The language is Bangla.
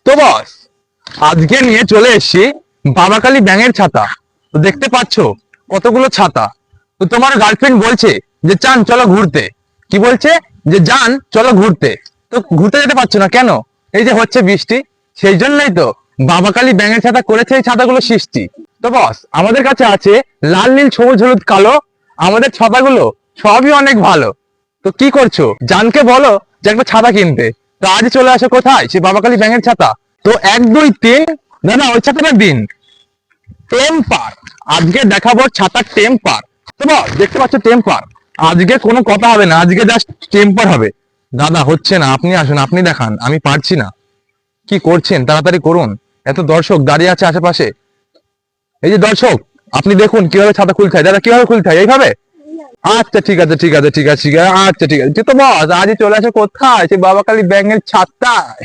তো বস, আজকে নিয়ে চলে এসেছি বাবাকালী ব্যাঙের ছাতা। তো দেখতে পাচ্ছো কতগুলো ছাতা। তো তোমার গার্লফ্রেন্ড বলছে যে চান চলো ঘুরতে। কি বলছে? যে যান চলো ঘুরতে। তো ঘুরতে যেতে পারছো না কেন? এই যে হচ্ছে বৃষ্টি, সেই জন্যই তো বাবাকালী ব্যাঙের ছাতা করেছে এই ছাতাগুলো সৃষ্টি। তো বস, আমাদের কাছে আছে লাল নীল সবুজ হলুদ কালো। আমাদের ছাতাগুলো সবই অনেক ভালো। তো কি করছো? জানকে বলো যে একটা ছাতা কিনতে। তো আজই চলে আসো কোথায়, সে বাবাকালী ব্যাঙের ছাতা। তো 1 2 3, দাদা ওই ছাতাটা দিন। টেম্পার। আজকে দেখাবো ছাতার টেম্পার। তো বস দেখতে পাচ্ছ টেম্পার। আজকে কোনো কথা হবে না, আজকে জাস্ট টেম্পার হবে। দাদা হচ্ছে না, আপনি আসুন, আপনি দেখান, আমি পারছি না। কি করছেন, তাড়াতাড়ি করুন। এত দর্শক দাঁড়িয়ে আছে আশেপাশে। এই যে দর্শক, আপনি দেখুন কিভাবে ছাতা খুলতে হয়। দাদা কিভাবে খুলতে হয়? এইভাবে? আচ্ছা ঠিক আছে ঠিক আছে ঠিক আছে ঠিক আছে, আচ্ছা ঠিক আছে। তো বস আজই চলে আসে কোথায়, সে বাবাকালী ব্যাঙের ছাতায়।